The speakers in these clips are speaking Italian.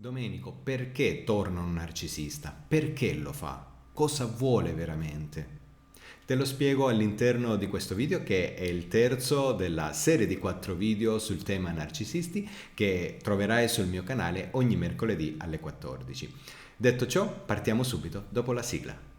Domenico, perché torna un narcisista? Perché lo fa? Cosa vuole veramente? Te lo spiego all'interno di questo video, che è il terzo della serie di 4 video sul tema narcisisti che troverai sul mio canale ogni mercoledì alle 14. Detto ciò, partiamo subito dopo la sigla.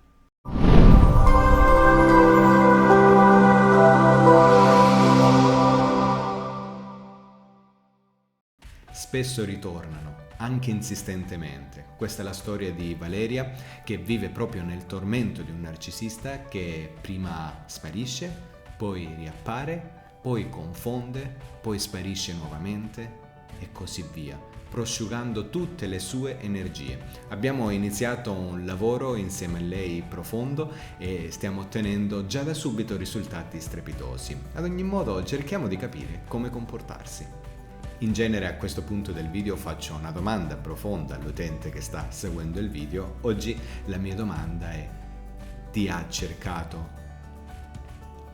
Spesso ritornano, anche insistentemente. Questa è la storia di Valeria, che vive proprio nel tormento di un narcisista che prima sparisce, poi riappare, poi confonde, poi sparisce nuovamente e così via, prosciugando tutte le sue energie. Abbiamo iniziato un lavoro insieme a lei profondo e stiamo ottenendo già da subito risultati strepitosi. Ad ogni modo, cerchiamo di capire come comportarsi. In genere a questo punto del video faccio una domanda profonda all'utente che sta seguendo il video. Oggi la mia domanda è: ti ha cercato?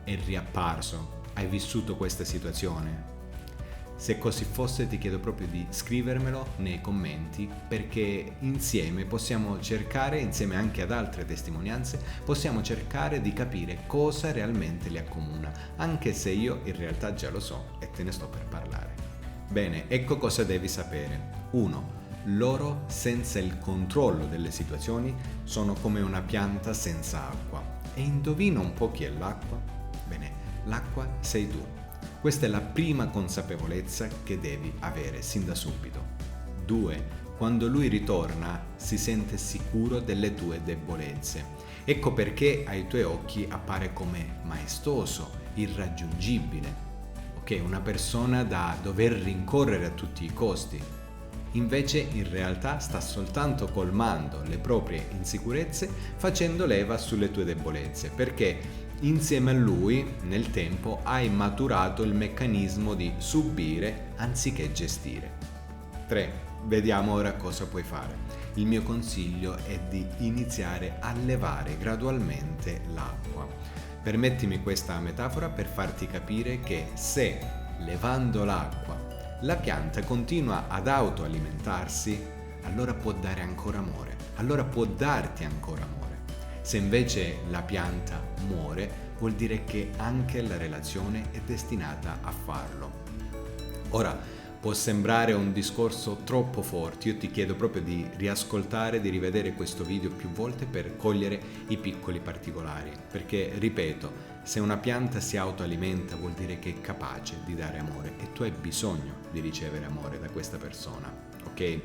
È riapparso? Hai vissuto questa situazione? Se così fosse, ti chiedo proprio di scrivermelo nei commenti, perché insieme possiamo cercare, insieme anche ad altre testimonianze, possiamo cercare di capire cosa realmente li accomuna, anche se io in realtà già lo so e te ne sto per parlare. Bene, ecco cosa devi sapere. 1. Loro, senza il controllo delle situazioni, sono come una pianta senza acqua. E indovina un po' chi è l'acqua? Bene, l'acqua sei tu. Questa è la prima consapevolezza che devi avere sin da subito. 2. Quando lui ritorna, si sente sicuro delle tue debolezze. Ecco perché ai tuoi occhi appare come maestoso, irraggiungibile. Una persona da dover rincorrere a tutti i costi. Invece in realtà sta soltanto colmando le proprie insicurezze, facendo leva sulle tue debolezze, perché insieme a lui nel tempo hai maturato il meccanismo di subire anziché gestire. 3. Vediamo ora cosa puoi fare. Il mio consiglio è di iniziare a levare gradualmente l'acqua. Permettimi questa metafora per farti capire che se, levando l'acqua, la pianta continua ad autoalimentarsi, allora può dare ancora amore, allora può darti ancora amore. Se invece la pianta muore, vuol dire che anche la relazione è destinata a farlo. Ora, può sembrare un discorso troppo forte, io ti chiedo proprio di riascoltare, di rivedere questo video più volte per cogliere i piccoli particolari, perché, ripeto, se una pianta si autoalimenta vuol dire che è capace di dare amore e tu hai bisogno di ricevere amore da questa persona, ok?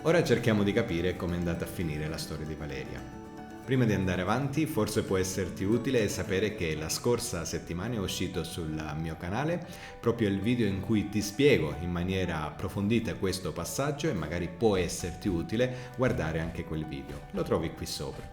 Ora cerchiamo di capire come è andata a finire la storia di Valeria. Prima di andare avanti, forse può esserti utile sapere che la scorsa settimana è uscito sul mio canale proprio il video in cui ti spiego in maniera approfondita questo passaggio e magari può esserti utile guardare anche quel video. Lo trovi qui sopra.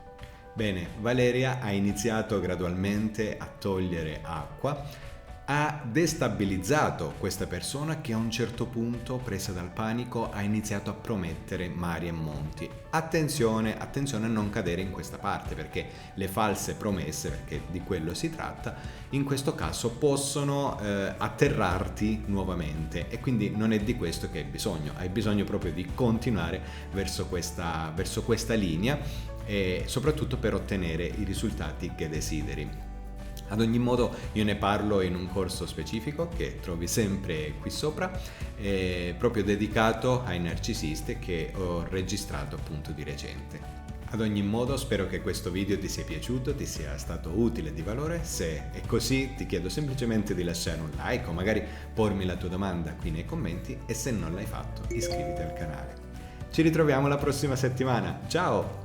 Bene, Valeria ha iniziato gradualmente a togliere acqua, ha destabilizzato questa persona che a un certo punto, presa dal panico, ha iniziato a promettere mari e monti. Attenzione a non cadere in questa parte, perché le false promesse, perché di quello si tratta, in questo caso possono atterrarti nuovamente e quindi non è di questo che hai bisogno proprio di continuare verso questa linea e soprattutto per ottenere i risultati che desideri. Ad ogni modo io ne parlo in un corso specifico che trovi sempre qui sopra, proprio dedicato ai narcisisti, che ho registrato appunto di recente. Ad ogni modo spero che questo video ti sia piaciuto, ti sia stato utile e di valore. Se è così ti chiedo semplicemente di lasciare un like o magari pormi la tua domanda qui nei commenti, e se non l'hai fatto iscriviti al canale. Ci ritroviamo la prossima settimana, ciao!